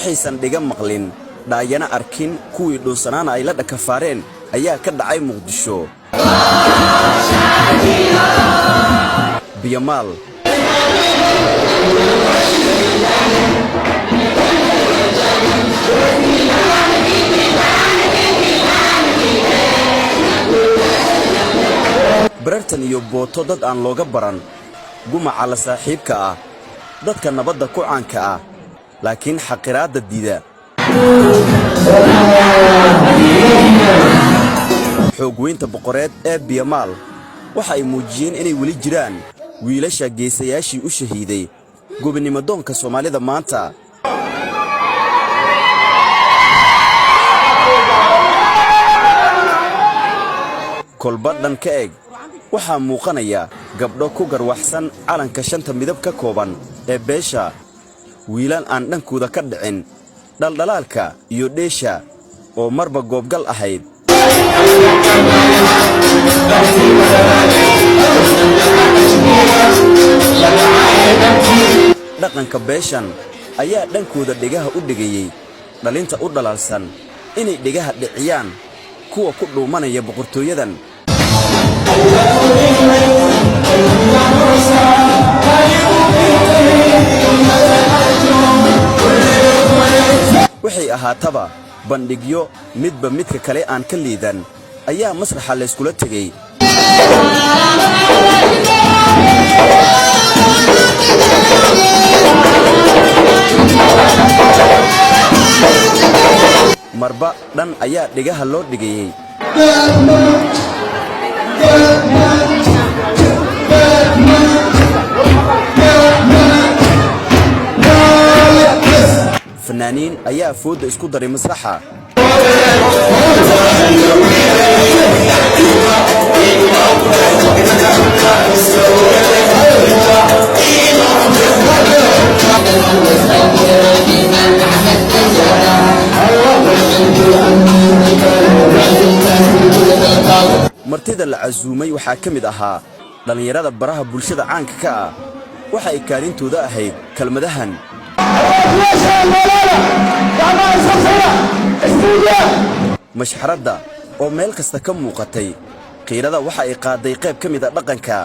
waxaysan dhiga maqlin dhaayana arkin kuwii dhuusanaana ay la dhakafaareen ayaa ka dhacay Muqdisho Biyamaal barartan iyo booto dad aan looga baran gumaca la saaxiibka ah dadka nabadda ku caanka ah laakiin xaqiraada diida xoog weynta boqoreed ee Biyamaal waxa ay muujiyeen inay wali jiraan wiilasha geesayaashii u shahiiday gobonimo doonka Soomaalida maanta kolba dhan ka eeg waxaa muuqanaya gabdho ku garwaxsan calanka shanta midab ka kooban ee beesha wiilan aan dhankooda ka dhicin dhaldhalaalka iyo dheesha oo marba goobgal ahayd dhaqanka beeshan ayaa dhankooda dhigaha u dhigayay dhalinta u dhalaalsan inay dhigaha dhiciyaan kuwa ku dhuumanaya boqortooyadan waxay ahaataba bandhigyo midba midka kale aan ka liidan ayaa masraxa la iskula tagay marba dhan ayaa dhigaha loo dhigayay fanaaniin ayaa fooda isku daray masraxa martida la casuumay waxaa ka mid ahaa dhalinyarada baraha bulshada caanka ka ah waxa ay kaalintooda ahayd kalmadahan mashxaradda oo meel kasta ka muuqatay qiirada waxa ay qaaday qayb ka mid ah dhaqanka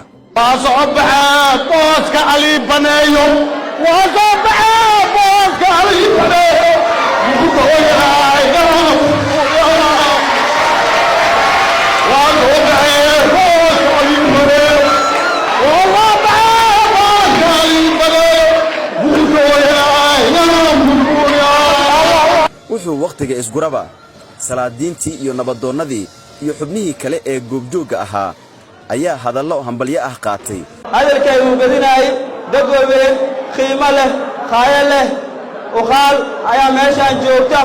wuxuu waqtiga isguraba salaadiintii iyo nabadoonnadii iyo xubnihii kale ee goobjooga ahaa ayaa hadallo hambalyo ah qaatay hadalkay uu badinay dagooben qiimo leh khayal leh uqaal ayaa meeshaan joogta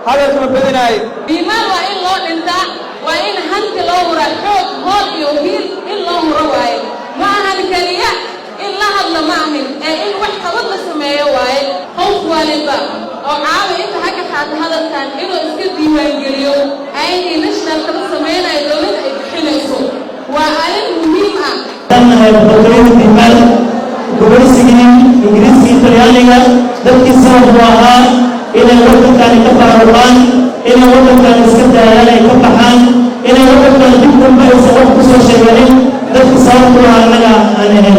hadalka ma badinay Biyamaal waa in loo dhintaa waa in hanti loo hura xoog hool iyo hiil in loo huro waaye ma ahan kaliya in la hadla ma ahin ee in wax qabad la sameeyo waaye qof waliba oo caawa inta haka qaata hadalkan inuu iska diiwaangeliyo ayay national kala sameeyay dawladda ay bixinayso waa arrin muhiim ah tanhay boqortooyada Biyamaal gobolisigii ingiriiska talyaaniga dadkii sabab u ahaa inay waddankan ka faaruqaan inay waddankan iska daayaan ay ka baxaan inay waddankan dib dambe aysan wax ku soo sheeganin dadkii sabab u ahaa annaga aan ahayn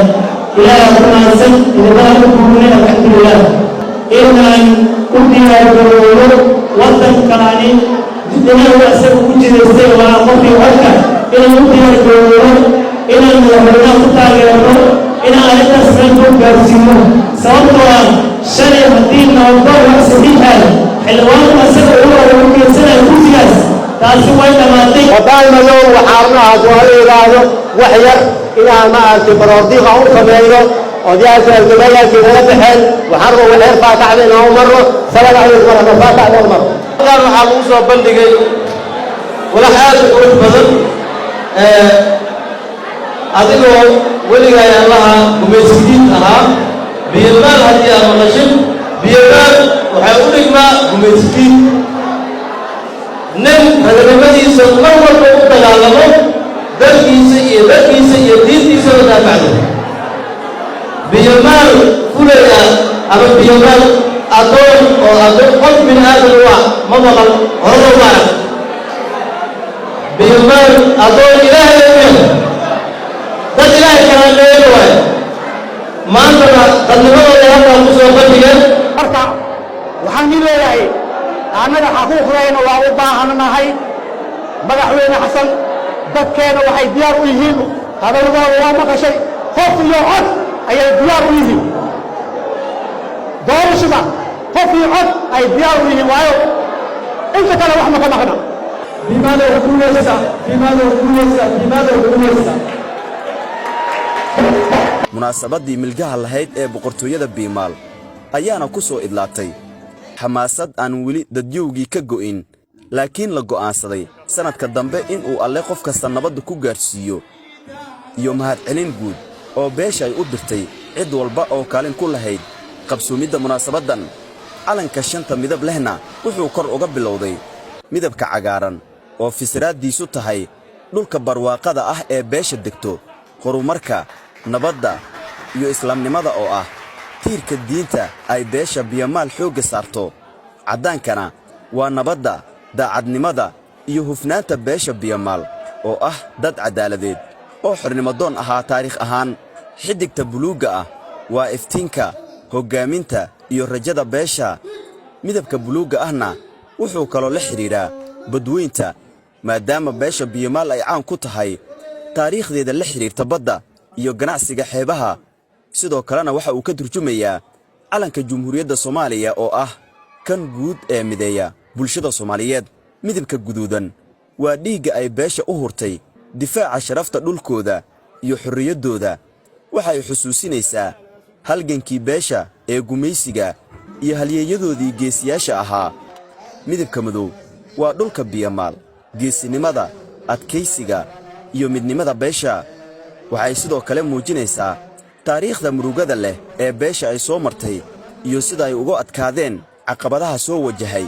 ilaahay ku mahadsan idinbaa ku guurinay alxamdulilah inaan u diyaargaroobo waddankani dinahu asaga ku jiraysay waa qofkii codka inaan u diyaargaroobo inaan madaxweynaha ku taageerno inaan arrintaas meel ku gaarsiino sababtoo ah shalay haddii nabadgol wax saxiixaay xildhibaanku asaga ugu keensanaya kursigaas taasi way dhammaatay wadaalmadow waxaarnahaas waa la yidhaahdo wax yar inaan maaragtay baroordiiqa u sameeyno odayaasha algabayaalkii naga baxeen waxaarba waxeer faatacda inaan u marno salaga ayuu marno faatacda u marno halkan waxaa lagu soo bandhigay walax aad u qurux badan adigoo weligaa allaha gumaysidiin ahaa Biyamaal haddii aad maqashin Biyamaal waxay u dhigmaa gumaysidiin nin raganimadiisa mar walba u dagaalamo dalkiisa iyo dadkiisa iyo diintiisa la daafacdo Biyamaal fulaya ama Biyamaal أدون قف من هذا الوعى ما بغل هذا الوعى بيمان أدون إله يوم قد إله كلام يوم ما أنتنا قد نقول لهم أنفسهم بديا marka waxaan leeyahay anaga xaquuqdeena waa u baahanahay madaxweyne xasan dadkeena waxay diyaar u yihiin hadalkooda waa maqashay qof iyo cod ayay diyaar u yihiin doorashada qof iyo cod ay diyaar u yihiin waayo inta kale wax ma ka maqna بماذا حكومتنا munaasabaddii milgaha lahayd ee boqortooyada biimaal ayaana ku soo idlaatay xamaasad aan weli dadyowgii ka go'in laakiin la go'aansaday sannadka dambe inuu alle qof kasta nabadda ku gaadhsiiyo iyo mahadcelin guud oo beesha ay u dirtay cid walba oo kaalin ku lahayd qabsoomidda munaasabaddan calanka shanta midab lehna wuxuu kor uga bilowday midabka cagaaran oo fisraaddiisu tahay dhulka barwaaqada ah ee beesha degto horumarka nabadda iyo islaamnimada oo ah tiirka diinta ay beesha biimaal xoogga saarto caddaankana waa nabadda daacadnimada iyo hufnaanta beesha biimaal oo ah dad caddaaladeed oo xornimadoon ahaa taariikh ahaan xiddigta buluugga ah waa iftiinka hoggaaminta iyo rajada beesha midabka buluugga ahna wuxuu kaloo la xidhiidhaa badweynta maadaama beesha biimaal ay caan ku tahay taariikhdeeda la xidhiirta badda iyo ganacsiga xeebaha sidoo kalena waxa uu ka turjumayaa calanka jumhuuriyadda Soomaaliya oo ah kan guud ee mideeya bulshada Soomaaliyeed midabka guduudan waa dhiigga ay beesha u hurtay difaaca sharafta dhulkooda iyo xorriyaddooda waxay xusuusinaysaa halgankii beesha ee gumaysiga iyo halyeeyadoodii geesiyaasha ahaa midabka madow waa dhulka biimaal geesinimada adkaysiga iyo midnimada beesha waxay sidoo kale muujinaysaa taariikhda murugada leh ee beesha ay soo martay iyo sida ay uga adkaadeen caqabadaha soo wajahay